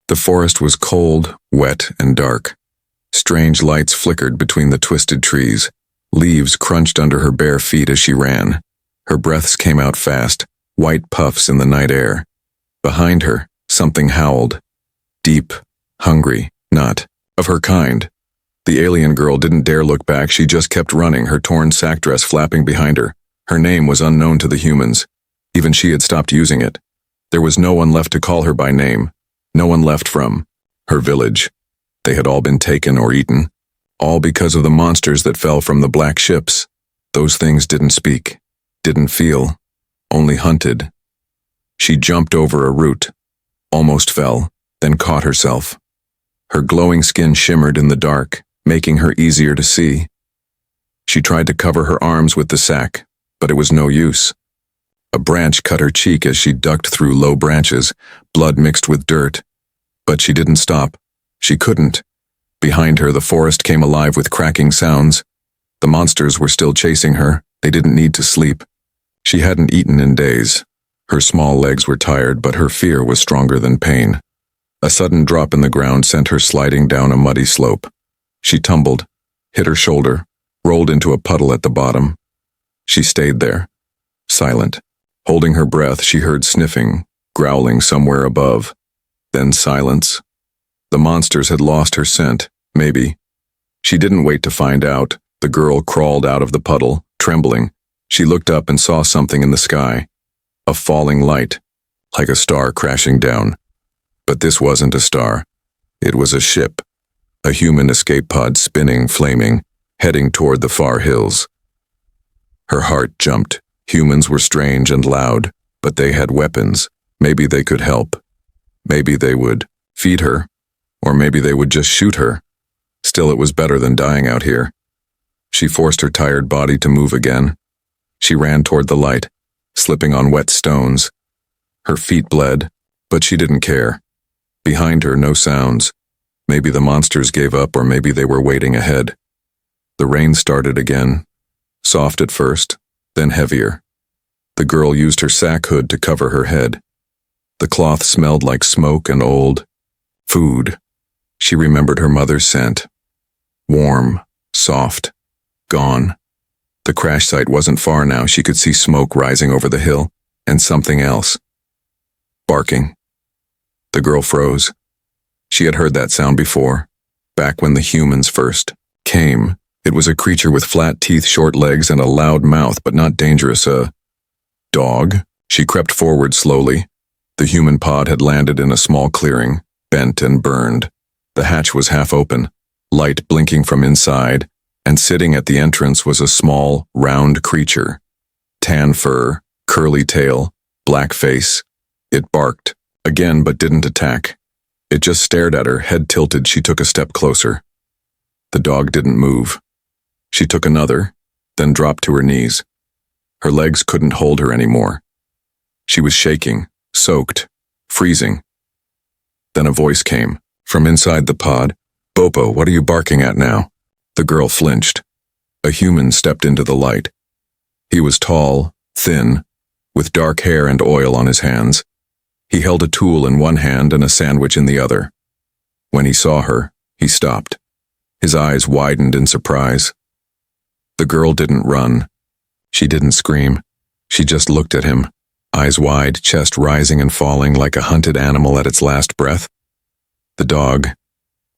The forest was cold, wet, and dark. Strange lights flickered between the twisted trees. Leaves crunched under her bare feet as she ran. Her breaths came out fast, white puffs in the night air. Behind her, something howled. Deep, hungry, not of her kind. The alien girl didn't dare look back. She just kept running, her torn sack dress flapping behind her. Her name was unknown to the humans. Even she had stopped using it. There was no one left to call her by name. No one left from her village. They had all been taken or eaten. All because of the monsters that fell from the black ships. Those things didn't speak, didn't feel, only hunted. She jumped over a root, almost fell, then caught herself. Her glowing skin shimmered in the dark, making her easier to see. She tried to cover her arms with the sack, but it was no use. A branch cut her cheek as she ducked through low branches, blood mixed with dirt. But she didn't stop. She couldn't. Behind her, the forest came alive with cracking sounds. The monsters were still chasing her. They didn't need to sleep. She hadn't eaten in days. Her small legs were tired, but her fear was stronger than pain. A sudden drop in the ground sent her sliding down a muddy slope. She tumbled, hit her shoulder, rolled into a puddle at the bottom. She stayed there, silent. Holding her breath, she heard sniffing, growling somewhere above. Then silence. The monsters had lost her scent, maybe. She didn't wait to find out. The girl crawled out of the puddle, trembling. She looked up and saw something in the sky. A falling light, like a star crashing down. But this wasn't a star. It was a ship. A human escape pod spinning, flaming, heading toward the far hills. Her heart jumped. Humans were strange and loud, but they had weapons. Maybe they could help. Maybe they would feed her, or maybe they would just shoot her. Still, it was better than dying out here. She forced her tired body to move again. She ran toward the light, slipping on wet stones. Her feet bled, but she didn't care. Behind her, no sounds. Maybe the monsters gave up, or maybe they were waiting ahead. The rain started again, soft at first, then heavier. The girl used her sack hood to cover her head. The cloth smelled like smoke and old food. She remembered her mother's scent. Warm, soft, gone. The crash site wasn't far now. She could see smoke rising over the hill, and something else. Barking. The girl froze. She had heard that sound before, back when the humans first came. It was a creature with flat teeth, short legs, and a loud mouth, but not dangerous. A dog? She crept forward slowly. The human pod had landed in a small clearing, bent and burned. The hatch was half open, light blinking from inside, and sitting at the entrance was a small, round creature. Tan fur, curly tail, black face. It barked, again, but didn't attack. It just stared at her, head tilted. She took a step closer. The dog didn't move. She took another, then dropped to her knees. Her legs couldn't hold her anymore. She was shaking, soaked, freezing. Then a voice came, from inside the pod. "Bopo, what are you barking at now?" The girl flinched. A human stepped into the light. He was tall, thin, with dark hair and oil on his hands. He held a tool in one hand and a sandwich in the other. When he saw her, he stopped. His eyes widened in surprise. The girl didn't run. She didn't scream. She just looked at him, eyes wide, chest rising and falling like a hunted animal at its last breath. The dog,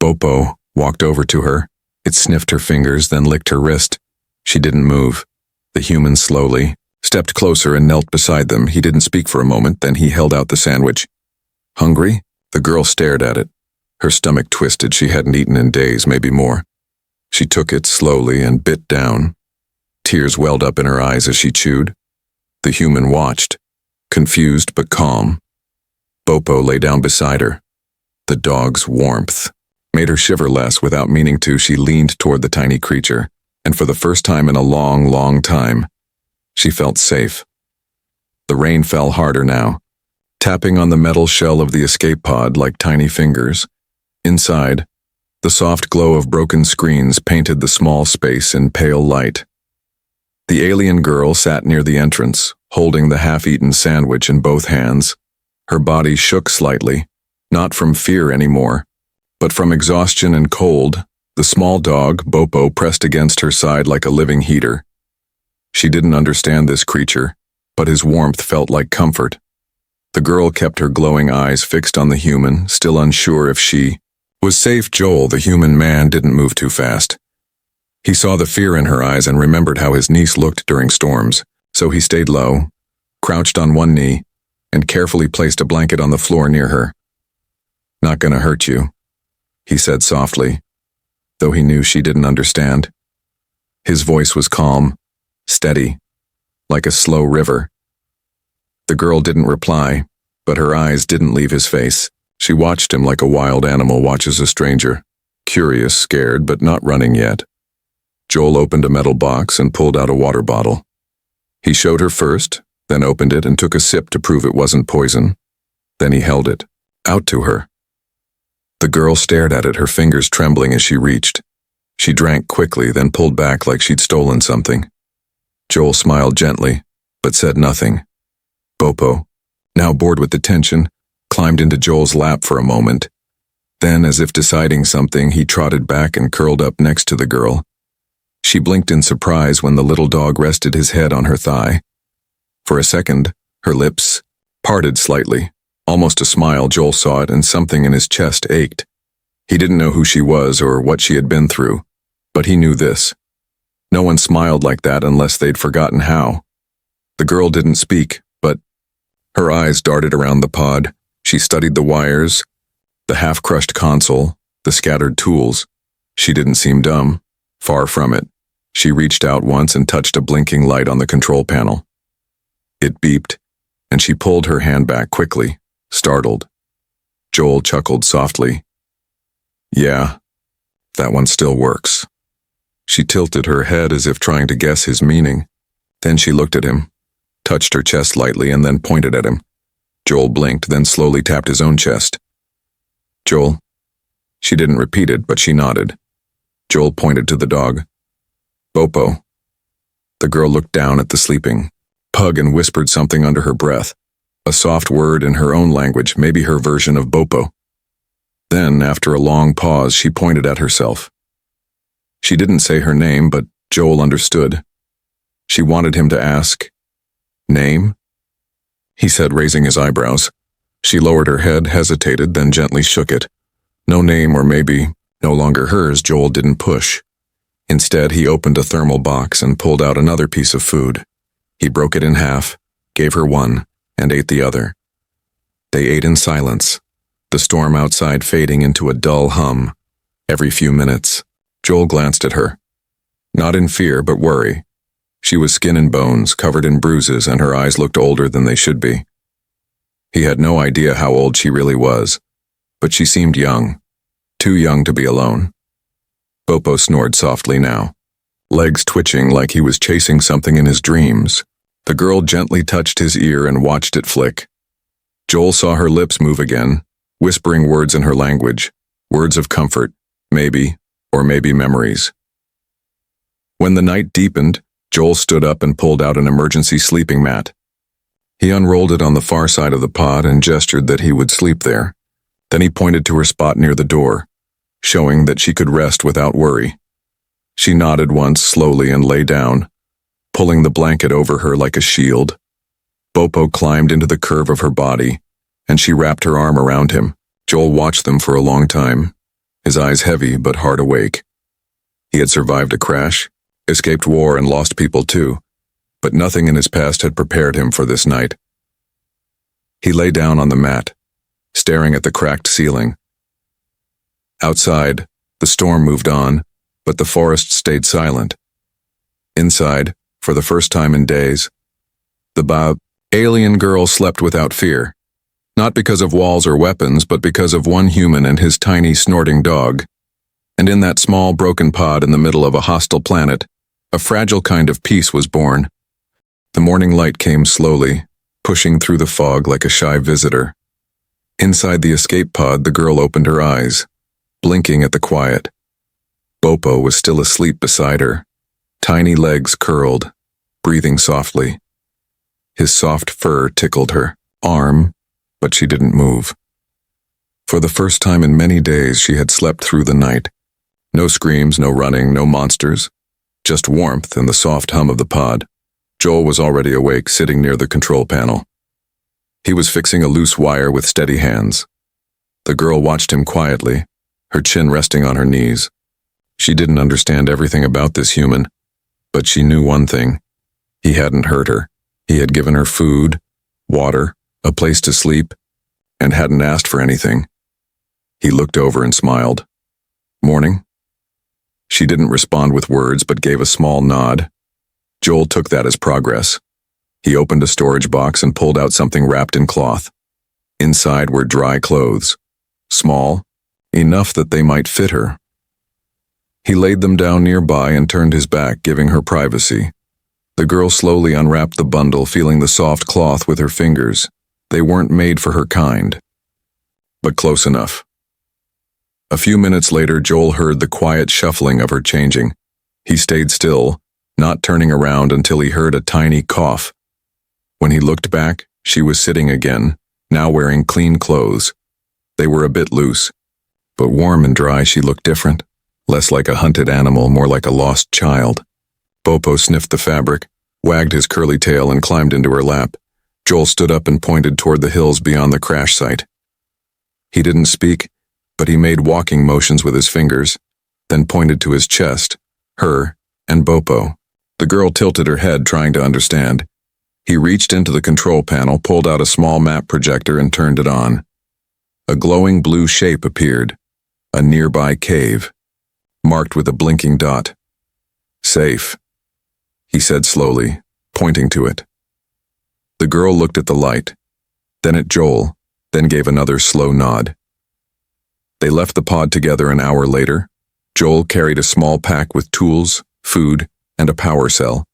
Bopo, walked over to her. It sniffed her fingers, then licked her wrist. She didn't move. The human slowly stepped closer and knelt beside them. He didn't speak for a moment, then he held out the sandwich. "Hungry?" The girl stared at it. Her stomach twisted. She hadn't eaten in days, maybe more. She took it slowly and bit down. Tears welled up in her eyes as she chewed. The human watched, confused but calm. Bopo lay down beside her. The dog's warmth made her shiver less. Without meaning to, she leaned toward the tiny creature, and for the first time in a long, long time, she felt safe. The rain fell harder now, tapping on the metal shell of the escape pod like tiny fingers. Inside, the soft glow of broken screens painted the small space in pale light. The alien girl sat near the entrance, holding the half-eaten sandwich in both hands. Her body shook slightly, Not from fear anymore, but from exhaustion and cold. The small dog, Bopo, pressed against her side like a living heater. She didn't understand this creature, but his warmth felt like comfort. The girl kept her glowing eyes fixed on the human, still unsure if she was safe. Joel, the human man, didn't move too fast. He saw the fear in her eyes and remembered how his niece looked during storms, so he stayed low, crouched on one knee, and carefully placed a blanket on the floor near her. "Not gonna hurt you," he said softly, though he knew she didn't understand. His voice was calm, steady, like a slow river. The girl didn't reply, but her eyes didn't leave his face. She watched him like a wild animal watches a stranger, curious, scared, but not running yet. Joel opened a metal box and pulled out a water bottle. He showed her first, then opened it and took a sip to prove it wasn't poison. Then he held it out to her. The girl stared at it, her fingers trembling as she reached. She drank quickly, then pulled back like she'd stolen something. Joel smiled gently, but said nothing. Bopo, now bored with the tension, climbed into Joel's lap for a moment. Then, as if deciding something, he trotted back and curled up next to the girl. She blinked in surprise when the little dog rested his head on her thigh. For a second, her lips parted slightly. Almost a smile. Joel saw it, and something in his chest ached. He didn't know who she was or what she had been through, but he knew this. No one smiled like that unless they'd forgotten how. The girl didn't speak, but her eyes darted around the pod. She studied the wires, the half-crushed console, the scattered tools. She didn't seem dumb. Far from it. She reached out once and touched a blinking light on the control panel. It beeped, and she pulled her hand back quickly, startled. Joel chuckled softly. "Yeah, that one still works." She tilted her head as if trying to guess his meaning. Then she looked at him, touched her chest lightly, and then pointed at him. Joel blinked, then slowly tapped his own chest. "Joel?" She didn't repeat it, but she nodded. Joel pointed to the dog. "Bopo." The girl looked down at the sleeping pug and whispered something under her breath, a soft word in her own language, maybe her version of Bopo. Then, after a long pause, she pointed at herself. She didn't say her name, but Joel understood. She wanted him to ask, "Name?" He said, raising his eyebrows. She lowered her head, hesitated, then gently shook it. No name, or maybe no longer hers. Joel didn't push. Instead, he opened a thermal box and pulled out another piece of food. He broke it in half, gave her one, and ate the other. They ate in silence, the storm outside fading into a dull hum. Every few minutes, Joel glanced at her. Not in fear, but worry. She was skin and bones, covered in bruises, and her eyes looked older than they should be. He had no idea how old she really was, but she seemed young, too young to be alone. Bopo snored softly now, legs twitching like he was chasing something in his dreams. The girl gently touched his ear and watched it flick. Joel saw her lips move again, whispering words in her language, words of comfort, maybe, or maybe memories. When the night deepened, Joel stood up and pulled out an emergency sleeping mat. He unrolled it on the far side of the pod and gestured that he would sleep there. Then he pointed to her spot near the door, showing that she could rest without worry. She nodded once slowly and lay down, pulling the blanket over her like a shield. Bopo climbed into the curve of her body, and she wrapped her arm around him. Joel watched them for a long time, his eyes heavy but hard awake. He had survived a crash, escaped war, and lost people too, but nothing in his past had prepared him for this night. He lay down on the mat, staring at the cracked ceiling. Outside, the storm moved on, but the forest stayed silent. Inside, for the first time in days, the alien girl slept without fear, not because of walls or weapons, but because of one human and his tiny snorting dog. And in that small broken pod in the middle of a hostile planet, a fragile kind of peace was born. The morning light came slowly, pushing through the fog like a shy visitor. Inside the escape pod, the girl opened her eyes, blinking at the quiet. Bopo was still asleep beside her, tiny legs curled, breathing softly. His soft fur tickled her arm, but she didn't move. For the first time in many days, she had slept through the night. No screams, no running, no monsters. Just warmth and the soft hum of the pod. Joel was already awake, sitting near the control panel. He was fixing a loose wire with steady hands. The girl watched him quietly, her chin resting on her knees. She didn't understand everything about this human, but she knew one thing. He hadn't hurt her. He had given her food, water, a place to sleep, and hadn't asked for anything. He looked over and smiled. "Morning?" She didn't respond with words, but gave a small nod. Joel took that as progress. He opened a storage box and pulled out something wrapped in cloth. Inside were dry clothes. Small, enough that they might fit her. He laid them down nearby and turned his back, giving her privacy. The girl slowly unwrapped the bundle, feeling the soft cloth with her fingers. They weren't made for her kind, but close enough. A few minutes later, Joel heard the quiet shuffling of her changing. He stayed still, not turning around until he heard a tiny cough. When he looked back, she was sitting again, now wearing clean clothes. They were a bit loose, but warm and dry. She looked different, less like a hunted animal, more like a lost child. Bopo sniffed the fabric, wagged his curly tail, and climbed into her lap. Joel stood up and pointed toward the hills beyond the crash site. He didn't speak, but he made walking motions with his fingers, then pointed to his chest, her, and Bopo. The girl tilted her head, trying to understand. He reached into the control panel, pulled out a small map projector, and turned it on. A glowing blue shape appeared, a nearby cave, marked with a blinking dot. "Safe," he said slowly, pointing to it. The girl looked at the light, then at Joel, then gave another slow nod. They left the pod together an hour later. Joel carried a small pack with tools, food, and a power cell.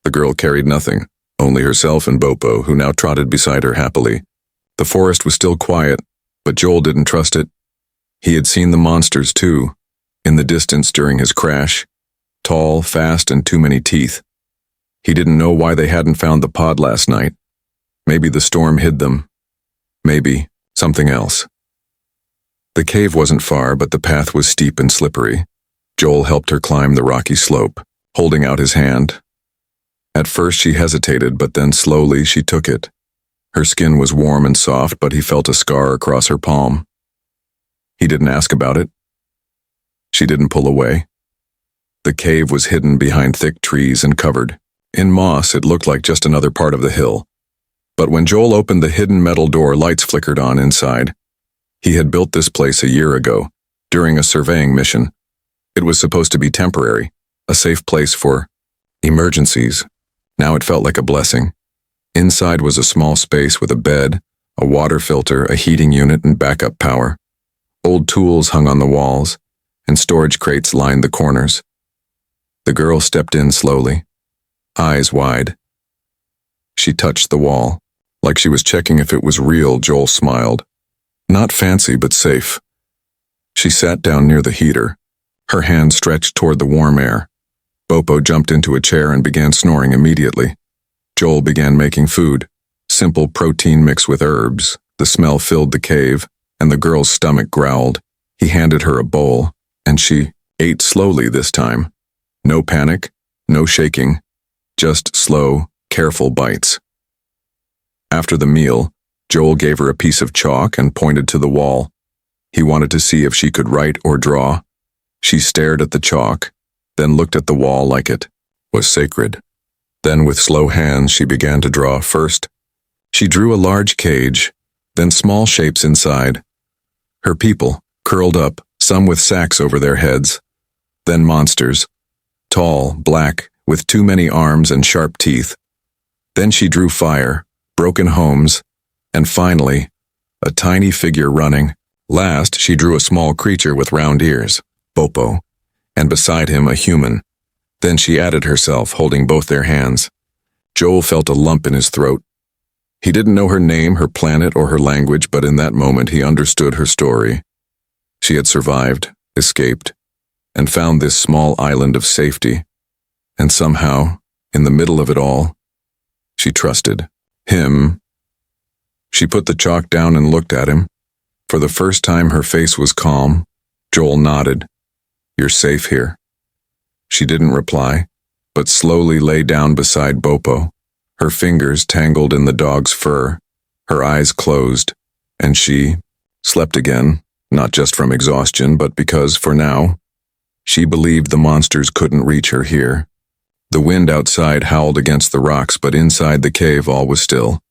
The girl carried nothing, only herself and Bopo, who now trotted beside her happily. The forest was still quiet, but Joel didn't trust it. He had seen the monsters too, in the distance during his crash. Tall, fast, and too many teeth. He didn't know why they hadn't found the pod last night. Maybe the storm hid them. Maybe something else. The cave wasn't far, but the path was steep and slippery. Joel helped her climb the rocky slope, holding out his hand. At first she hesitated, but then slowly she took it. Her skin was warm and soft, but he felt a scar across her palm. He didn't ask about it. She didn't pull away. The cave was hidden behind thick trees and covered. In moss, it looked like just another part of the hill. But when Joel opened the hidden metal door, lights flickered on inside. He had built this place a year ago, during a surveying mission. It was supposed to be temporary, a safe place for emergencies. Now it felt like a blessing. Inside was a small space with a bed, a water filter, a heating unit, and backup power. Old tools hung on the walls, and storage crates lined the corners. The girl stepped in slowly, eyes wide. She touched the wall. Like she was checking if it was real. Joel smiled. Not fancy, but safe. She sat down near the heater, her hand stretched toward the warm air. Bopo jumped into a chair and began snoring immediately. Joel began making food, simple protein mix with herbs. The smell filled the cave, and the girl's stomach growled. He handed her a bowl, and she ate slowly this time. No panic, no shaking, just slow, careful bites. After the meal, Joel gave her a piece of chalk and pointed to the wall. He wanted to see if she could write or draw. She stared at the chalk, then looked at the wall like it was sacred. Then with slow hands she began to draw. First, she drew a large cage, then small shapes inside. Her people, curled up, some with sacks over their heads. Then monsters, tall, black, with too many arms and sharp teeth. Then she drew fire, broken homes, and finally, a tiny figure running. Last, she drew a small creature with round ears, Bopo, and beside him a human. Then she added herself, holding both their hands. Joel felt a lump in his throat. He didn't know her name, her planet, or her language, but in that moment he understood her story. She had survived, escaped, and found this small island of safety. And somehow, in the middle of it all, she trusted him. She put the chalk down and looked at him. For the first time, her face was calm. Joel nodded. "You're safe here." She didn't reply, but slowly lay down beside Bopo, her fingers tangled in the dog's fur, her eyes closed, and she slept again, not just from exhaustion, but because, for now, she believed the monsters couldn't reach her here. The wind outside howled against the rocks, but inside the cave all was still.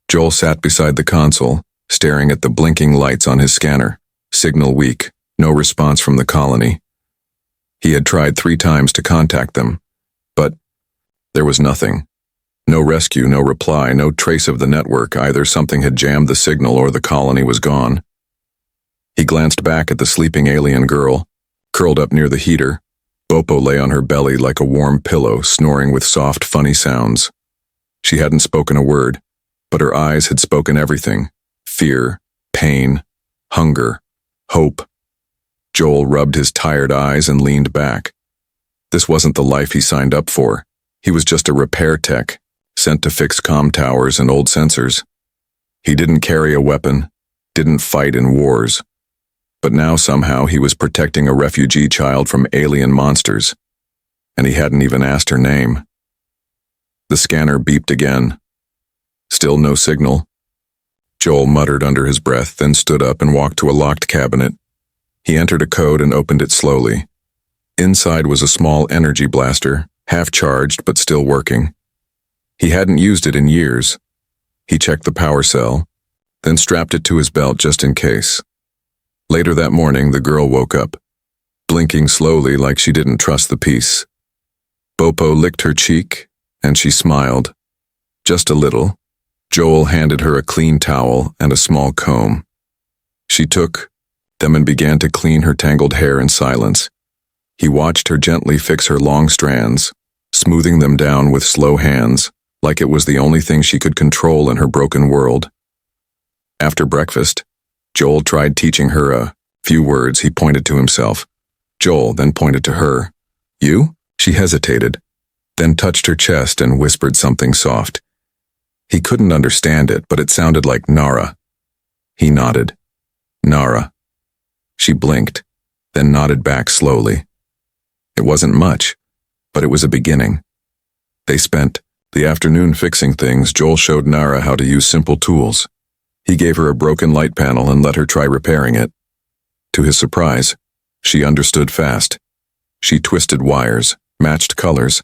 Joel sat beside the console, staring at the blinking lights on his scanner. Signal weak, no response from the colony. He had tried 3 times to contact them, but there was nothing. No rescue, no reply, no trace of the network. Either something had jammed the signal or the colony was gone. He glanced back at the sleeping alien girl, curled up near the heater. Bopo lay on her belly like a warm pillow, snoring with soft, funny sounds. She hadn't spoken a word, but her eyes had spoken everything. Fear, pain, hunger, hope. Joel rubbed his tired eyes and leaned back. This wasn't the life he signed up for. He was just a repair tech, sent to fix comm towers and old sensors. He didn't carry a weapon, didn't fight in wars. But now somehow he was protecting a refugee child from alien monsters, and he hadn't even asked her name. The scanner beeped again. Still no signal. Joel muttered under his breath, then stood up and walked to a locked cabinet. He entered a code and opened it slowly. Inside was a small energy blaster, half-charged but still working. He hadn't used it in years. He checked the power cell, then strapped it to his belt just in case. Later that morning, the girl woke up, blinking slowly like she didn't trust the piece. Bopo licked her cheek, and she smiled. Just a little. Joel handed her a clean towel and a small comb. She took them and began to clean her tangled hair in silence. He watched her gently fix her long strands, smoothing them down with slow hands, like it was the only thing she could control in her broken world. After breakfast, Joel tried teaching her a few words. He pointed to himself. Joel then pointed to her. "You?" She hesitated, then touched her chest and whispered something soft. He couldn't understand it, but it sounded like Nara. He nodded. "Nara." She blinked, then nodded back slowly. It wasn't much, but it was a beginning. They spent the afternoon fixing things. Joel showed Nara how to use simple tools. He gave her a broken light panel and let her try repairing it. To his surprise, she understood fast. She twisted wires, matched colors,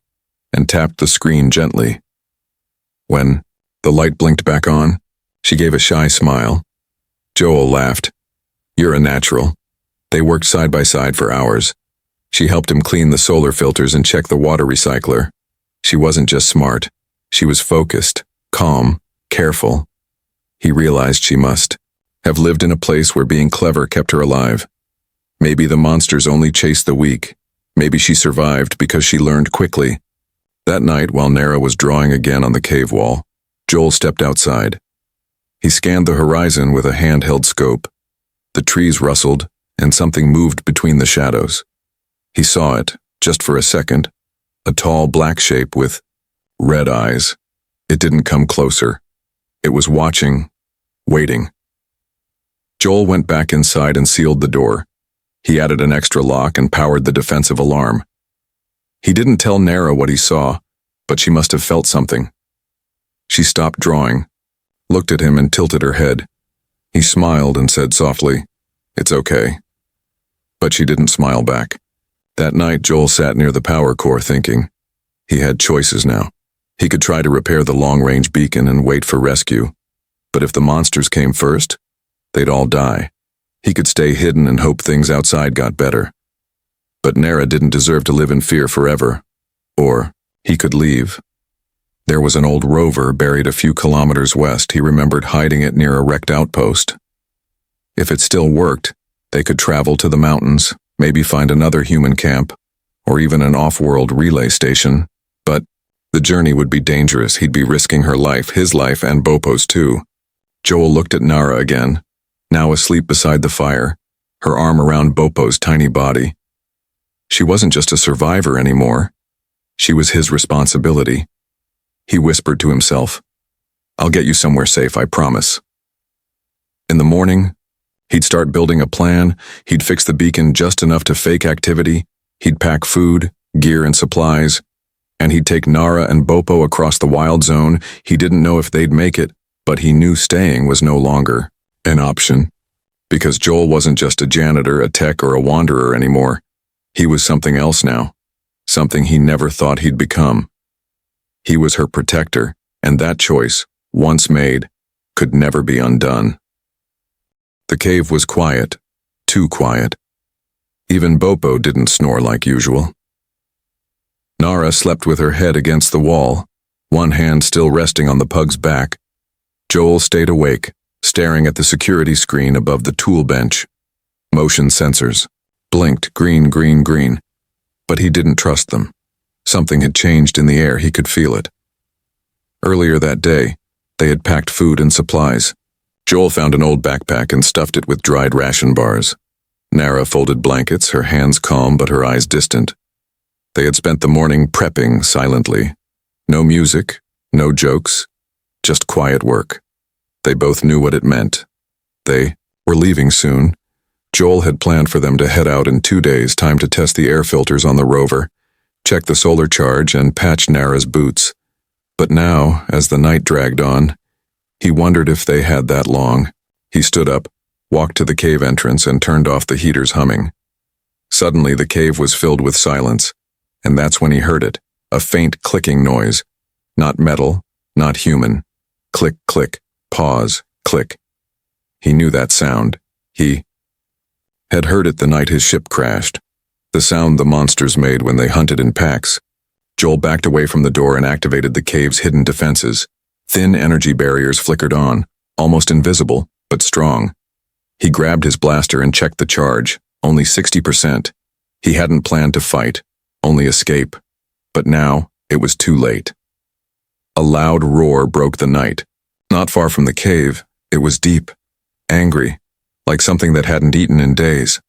and tapped the screen gently. When the light blinked back on, she gave a shy smile. Joel laughed. "You're a natural." They worked side by side for hours. She helped him clean the solar filters and check the water recycler. She wasn't just smart. She was focused, calm, careful. He realized she must have lived in a place where being clever kept her alive. Maybe the monsters only chased the weak. Maybe she survived because she learned quickly. That night, while Nara was drawing again on the cave wall, Joel stepped outside. He scanned the horizon with a handheld scope. The trees rustled, and something moved between the shadows. He saw it, just for a second, a tall black shape with red eyes. It didn't come closer. It was watching, waiting. Joel went back inside and sealed the door. He added an extra lock and powered the defensive alarm. He didn't tell Nara what he saw, but she must have felt something. She stopped drawing, looked at him and tilted her head. He smiled and said softly, "It's okay." But she didn't smile back. That night, Joel sat near the power core thinking. He had choices now. He could try to repair the long-range beacon and wait for rescue. But if the monsters came first, they'd all die. He could stay hidden and hope things outside got better. But Nara didn't deserve to live in fear forever. Or he could leave. There was an old rover buried a few kilometers west. He remembered hiding it near a wrecked outpost. If it still worked, they could travel to the mountains, maybe find another human camp, or even an off-world relay station. But the journey would be dangerous. He'd be risking her life, his life, and Bopo's too. Joel looked at Nara again, now asleep beside the fire, her arm around Bopo's tiny body. She wasn't just a survivor anymore. She was his responsibility. He whispered to himself, "I'll get you somewhere safe, I promise." In the morning, He'd start building a plan, he'd fix the beacon just enough to fake activity, he'd pack food, gear and supplies, and he'd take Nara and Bopo across the wild zone. He didn't know if they'd make it, but he knew staying was no longer an option. Because Joel wasn't just a janitor, a tech, or a wanderer anymore. He was something else now. Something he never thought he'd become. He was her protector, and that choice, once made, could never be undone. The cave was quiet, too quiet. Even Bopo didn't snore like usual. Nara slept with her head against the wall, one hand still resting on the pug's back. Joel stayed awake, staring at the security screen above the tool bench. Motion sensors blinked green, green, green, but he didn't trust them. Something had changed in the air, he could feel it. Earlier that day, they had packed food and supplies. Joel found an old backpack and stuffed it with dried ration bars. Nara folded blankets, her hands calm but her eyes distant. They had spent the morning prepping silently. No music, no jokes, just quiet work. They both knew what it meant. They were leaving soon. Joel had planned for them to head out in 2 days, time to test the air filters on the rover, check the solar charge, and patch Nara's boots. But now, as the night dragged on, he wondered if they had that long. He stood up, walked to the cave entrance, and turned off the heaters humming. Suddenly, the cave was filled with silence, and that's when he heard it, a faint clicking noise. Not metal, not human. Click, click, pause, click. He knew that sound. He had heard it the night his ship crashed. The sound the monsters made when they hunted in packs. Joel backed away from the door and activated the cave's hidden defenses. Thin energy barriers flickered on, almost invisible, but strong. He grabbed his blaster and checked the charge, only 60%. He hadn't planned to fight, only escape. But now, it was too late. A loud roar broke the night. Not far from the cave, it was deep, angry, like something that hadn't eaten in days.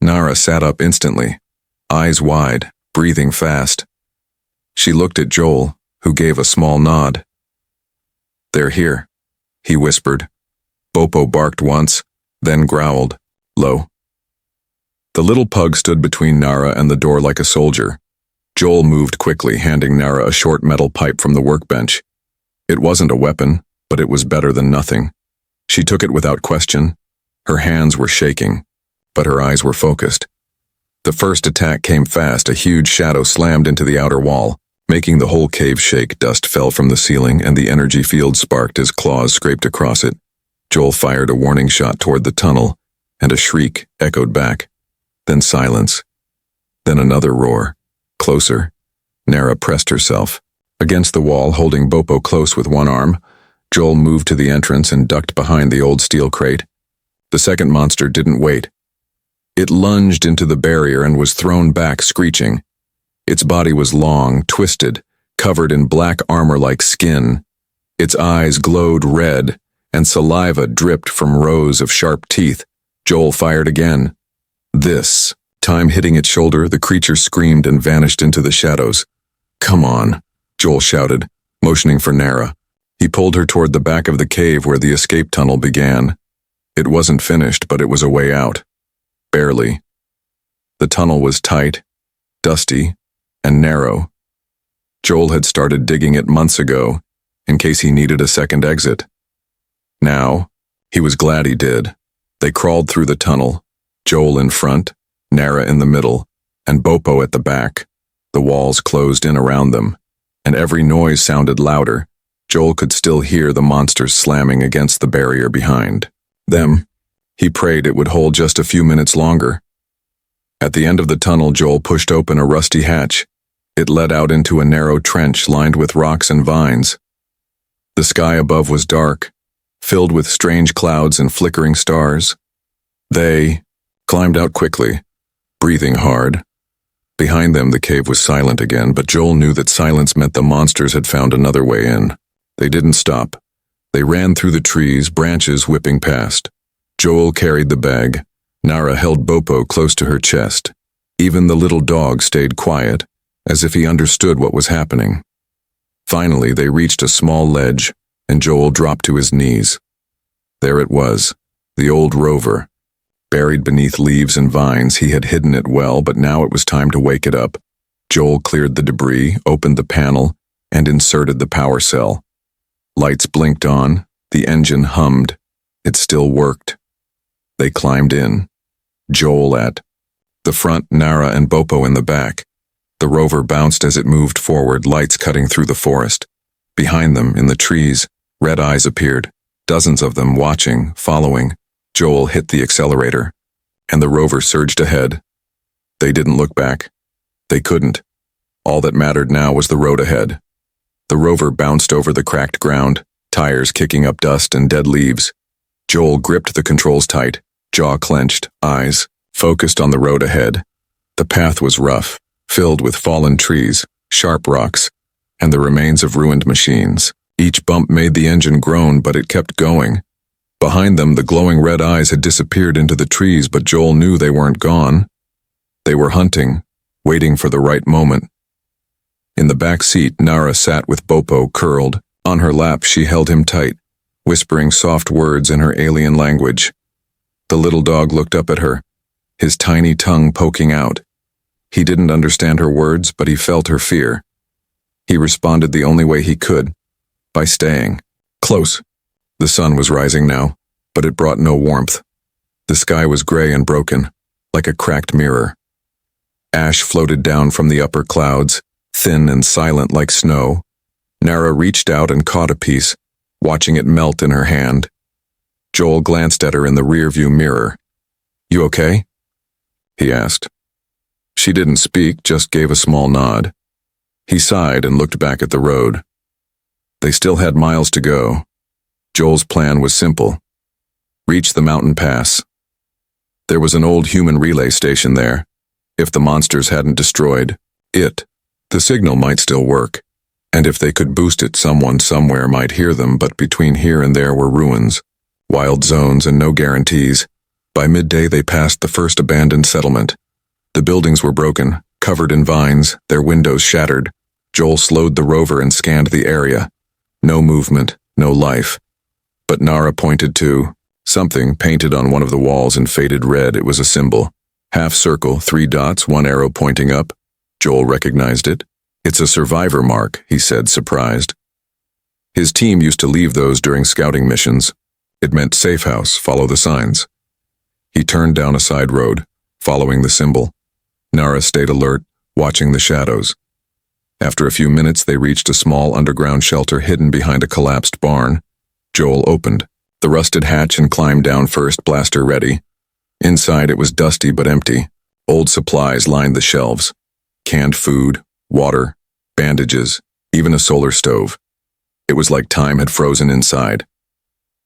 Nara sat up instantly, eyes wide, breathing fast. She looked at Joel, who gave a small nod. "They're here," he whispered. Bopo barked once, then growled, low. The little pug stood between Nara and the door like a soldier. Joel moved quickly, handing Nara a short metal pipe from the workbench. It wasn't a weapon, but it was better than nothing. She took it without question. Her hands were shaking, but her eyes were focused. The first attack came fast. A huge shadow slammed into the outer wall, making the whole cave shake. Dust fell from the ceiling, and the energy field sparked as claws scraped across it. Joel fired a warning shot toward the tunnel, and a shriek echoed back. Then silence. Then another roar. Closer. Nara pressed herself against the wall, holding Bopo close with one arm. Joel moved to the entrance and ducked behind the old steel crate. The second monster didn't wait. It lunged into the barrier and was thrown back, screeching. Its body was long, twisted, covered in black armor-like skin. Its eyes glowed red, and saliva dripped from rows of sharp teeth. Joel fired again. This time, hitting its shoulder, the creature screamed and vanished into the shadows. "Come on," Joel shouted, motioning for Nara. He pulled her toward the back of the cave where the escape tunnel began. It wasn't finished, but it was a way out. Barely. The tunnel was tight, dusty, and narrow. Joel had started digging it months ago, in case he needed a second exit. Now, he was glad he did. They crawled through the tunnel, Joel in front, Nara in the middle, and Bopo at the back. The walls closed in around them, and every noise sounded louder. Joel could still hear the monsters slamming against the barrier behind them. He prayed it would hold just a few minutes longer. At the end of the tunnel, Joel pushed open a rusty hatch. It led out into a narrow trench lined with rocks and vines. The sky above was dark, filled with strange clouds and flickering stars. They climbed out quickly, breathing hard. Behind them, the cave was silent again, but Joel knew that silence meant the monsters had found another way in. They didn't stop. They ran through the trees, branches whipping past. Joel carried the bag. Nara held Bopo close to her chest. Even the little dog stayed quiet, as if he understood what was happening. Finally, they reached a small ledge, and Joel dropped to his knees. There it was, The old rover. Buried beneath leaves and vines, he had hidden it well, but now it was time to wake it up. Joel cleared the debris, opened the panel, and inserted the power cell. Lights blinked on, the engine hummed. It still worked. They climbed in. Joel at the front, Nara and Bopo in the back. The rover bounced as it moved forward, lights cutting through the forest. Behind them, in the trees, red eyes appeared, dozens of them watching, following. Joel hit the accelerator, and the rover surged ahead. They didn't look back. They couldn't. All that mattered now was the road ahead. The rover bounced over the cracked ground, tires kicking up dust and dead leaves. Joel gripped the controls tight, jaw clenched, eyes focused on the road ahead. The path was rough, filled with fallen trees, sharp rocks, and the remains of ruined machines. Each bump made the engine groan, but it kept going. Behind them, the glowing red eyes had disappeared into the trees, but Joel knew they weren't gone. They were hunting, waiting for the right moment. In the back seat, Nara sat with Bopo curled. On her lap, she held him tight, whispering soft words in her alien language. The little dog looked up at her, his tiny tongue poking out. He didn't understand her words, but he felt her fear. He responded the only way he could, by staying close. The sun was rising now, but it brought no warmth. The sky was gray and broken, like a cracked mirror. Ash floated down from the upper clouds, thin and silent like snow. Nara reached out and caught a piece, watching it melt in her hand. Joel glanced at her in the rearview mirror. "You okay?" he asked. She didn't speak, just gave a small nod. He sighed and looked back at the road. They still had miles to go. Joel's plan was simple. Reach the mountain pass. There was an old human relay station there. If the monsters hadn't destroyed it, the signal might still work. And if they could boost it, someone somewhere might hear them, but between here and there were ruins, wild zones, and no guarantees. By midday, they passed the first abandoned settlement. The buildings were broken, covered in vines, their windows shattered. Joel slowed the rover and scanned the area. No movement, no life. But Nara pointed to something painted on one of the walls in faded red. It was a symbol. Half circle, 3 dots, 1 arrow pointing up. Joel recognized it. "It's a survivor mark," he said, surprised. His team used to leave those during scouting missions. It meant safe house, follow the signs. He turned down a side road, following the symbol. Nara stayed alert, watching the shadows. After a few minutes, they reached a small underground shelter hidden behind a collapsed barn. Joel opened the rusted hatch and climbed down first, blaster ready. Inside, it was dusty but empty. Old supplies lined the shelves. Canned food, water, bandages, even a solar stove. It was like time had frozen inside.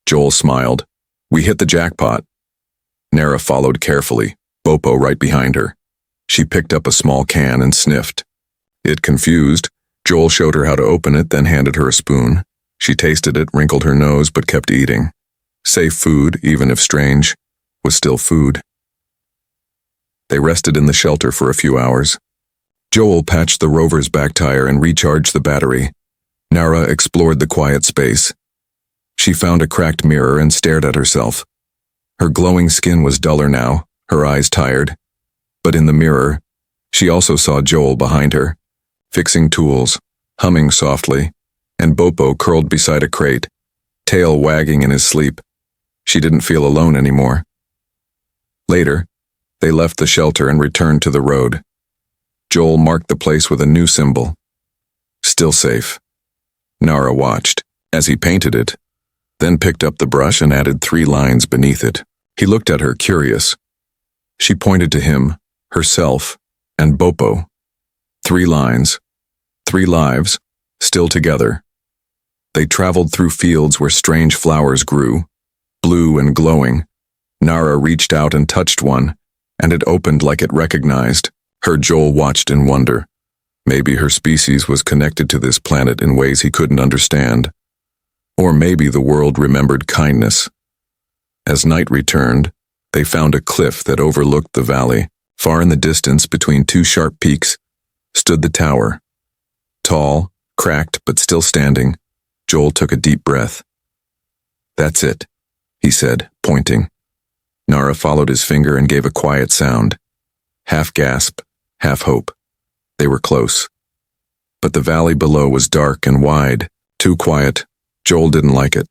Joel smiled. "We hit the jackpot." Nara followed carefully, Bopo right behind her. She picked up a small can and sniffed. It confused. Joel showed her how to open it, then handed her a spoon. She tasted it, wrinkled her nose, but kept eating. Safe food, even if strange, was still food. They rested in the shelter for a few hours. Joel patched the rover's back tire and recharged the battery. Nara explored the quiet space. She found a cracked mirror and stared at herself. Her glowing skin was duller now, her eyes tired. But in the mirror, she also saw Joel behind her, fixing tools, humming softly, and Bopo curled beside a crate, tail wagging in his sleep. She didn't feel alone anymore. Later, they left the shelter and returned to the road. Joel marked the place with a new symbol. Still safe. Nara watched as he painted it, then picked up the brush and added 3 lines beneath it. He looked at her, curious. She pointed to him, herself, and Bopo. 3 lines, 3 lives, still together. They traveled through fields where strange flowers grew, blue and glowing. Nara reached out and touched one, and it opened like it recognized her. Joel watched in wonder. Maybe her species was connected to this planet in ways he couldn't understand. Or maybe the world remembered kindness. As night returned, they found a cliff that overlooked the valley. Far in the distance, between 2 sharp peaks, stood the tower. Tall, cracked, but still standing. Joel took a deep breath. "That's it," he said, pointing. Nara followed his finger and gave a quiet sound. Half gasp, half hope. They were close. But the valley below was dark and wide, too quiet. Joel didn't like it.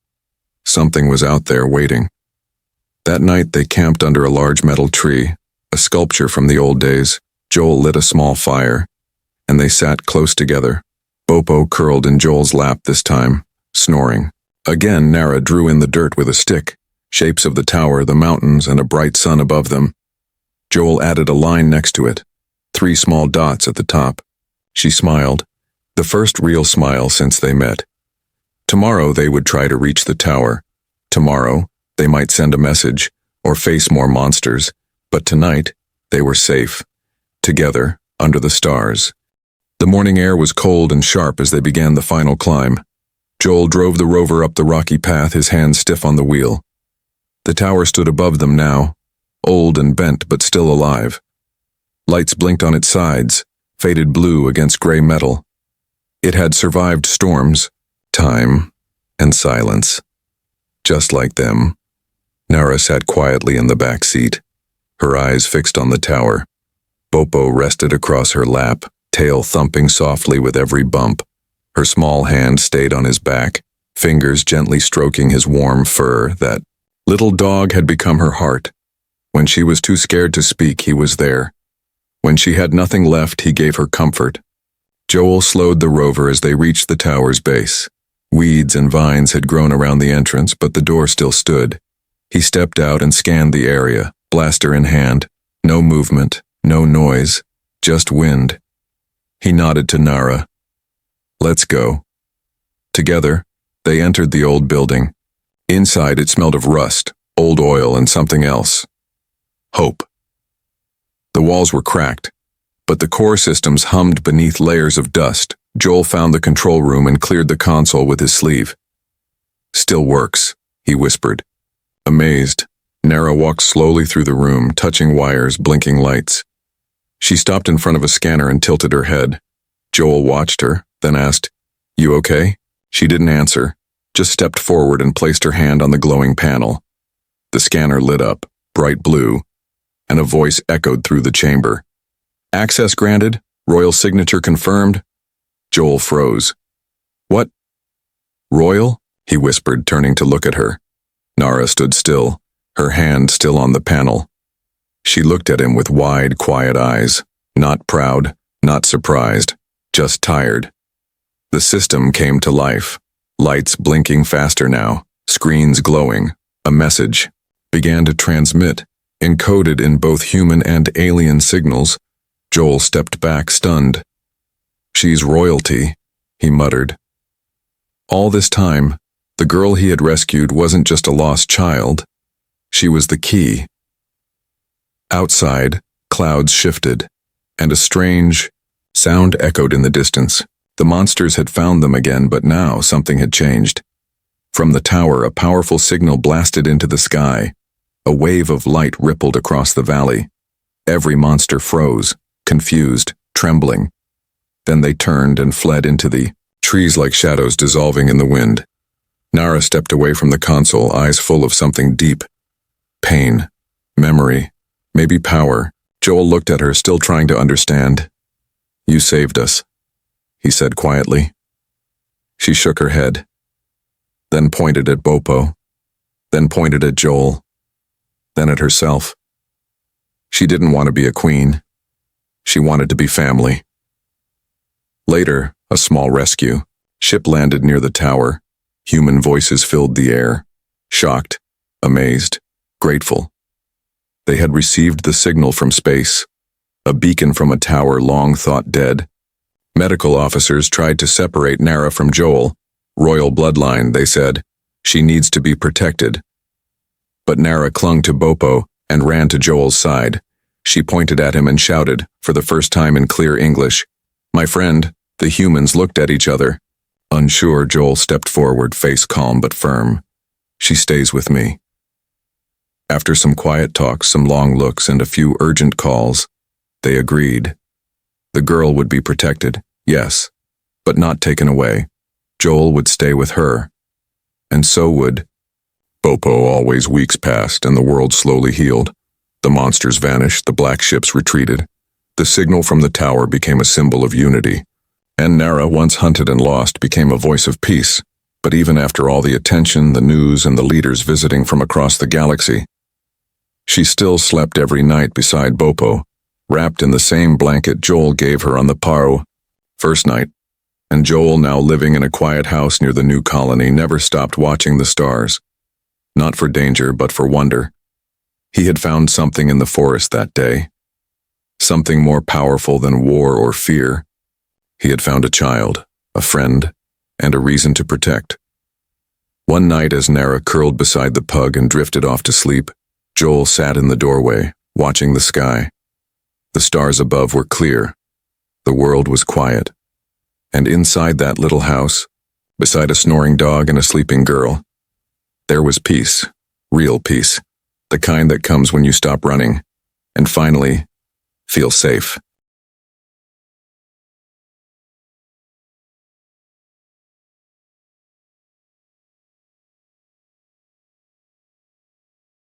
Something was out there waiting. That night they camped under a large metal tree, a sculpture from the old days. Joel lit a small fire, and they sat close together. Bopo curled in Joel's lap this time, snoring. Again Nara drew in the dirt with a stick, shapes of the tower, the mountains, and a bright sun above them. Joel added a line next to it, 3 small dots at the top. She smiled, the first real smile since they met. Tomorrow they would try to reach the tower. Tomorrow they might send a message, or face more monsters, but tonight they were safe, together, under the stars. The morning air was cold and sharp as they began the final climb. Joel drove the rover up the rocky path, his hands stiff on the wheel. The tower stood above them now, old and bent but still alive. Lights blinked on its sides, faded blue against gray metal. It had survived storms, time, and silence. Just like them. Nara sat quietly in the back seat, her eyes fixed on the tower. Bopo rested across her lap, tail thumping softly with every bump. Her small hand stayed on his back, fingers gently stroking his warm fur. That little dog had become her heart. When she was too scared to speak, he was there. When she had nothing left, he gave her comfort. Joel slowed the rover as they reached the tower's base. Weeds and vines had grown around the entrance, but the door still stood. He stepped out and scanned the area, blaster in hand. No movement, no noise, just wind. He nodded to Nara. Let's go. Together, they entered the old building. Inside it smelled of rust, old oil, and something else. Hope. The walls were cracked, but the core systems hummed beneath layers of dust. Joel found the control room and cleared the console with his sleeve. Still works, he whispered. Amazed, Nara walked slowly through the room, touching wires, blinking lights. She stopped in front of a scanner and tilted her head. Joel watched her, then asked, "You okay?" She didn't answer, just stepped forward and placed her hand on the glowing panel. The scanner lit up, bright blue, and a voice echoed through the chamber. "Access granted, royal signature confirmed." Joel froze. "What? Royal?" he whispered, turning to look at her. Nara stood still, her hand still on the panel. She looked at him with wide, quiet eyes, not proud, not surprised, just tired. The system came to life, lights blinking faster now, screens glowing. A message began to transmit, encoded in both human and alien signals. Joel stepped back, stunned. "She's royalty," he muttered. All this time, the girl he had rescued wasn't just a lost child. She was the key. Outside, clouds shifted, and a strange sound echoed in the distance. The monsters had found them again, but now something had changed. From the tower, a powerful signal blasted into the sky. A wave of light rippled across the valley. Every monster froze, confused, trembling. Then they turned and fled into the trees like shadows dissolving in the wind. Nara stepped away from the console, eyes full of something deep. Pain, memory, maybe power. Joel looked at her, still trying to understand. "You saved us," he said quietly. She shook her head, then pointed at Bopo, then pointed at Joel, then at herself. She didn't want to be a queen. She wanted to be family. Later, a small rescue ship landed near the tower. Human voices filled the air, shocked, amazed, grateful. They had received the signal from space, a beacon from a tower long thought dead. Medical officers tried to separate Nara from Joel. Royal bloodline, they said. She needs to be protected. But Nara clung to Bopo and ran to Joel's side. She pointed at him and shouted, for the first time in clear English, "My friend." The humans looked at each other. Unsure, Joel stepped forward, face calm but firm. "She stays with me." After some quiet talks, some long looks, and a few urgent calls, they agreed. The girl would be protected, yes, but not taken away. Joel would stay with her, and so would Bopo, always weeks passed, and the world slowly healed. The monsters vanished, the black ships retreated. The signal from the tower became a symbol of unity. And Nara, once hunted and lost, became a voice of peace. But even after all the attention, the news, and the leaders visiting from across the galaxy, she still slept every night beside Bopo, wrapped in the same blanket Joel gave her on the Paro first night. And Joel, now living in a quiet house near the new colony, never stopped watching the stars. Not for danger, but for wonder. He had found something in the forest that day. Something more powerful than war or fear. He had found a child, a friend, and a reason to protect. One night, as Nara curled beside the pug and drifted off to sleep, Joel sat in the doorway, watching the sky. The stars above were clear. The world was quiet. And inside that little house, beside a snoring dog and a sleeping girl, there was peace, real peace, the kind that comes when you stop running, and finally, feel safe.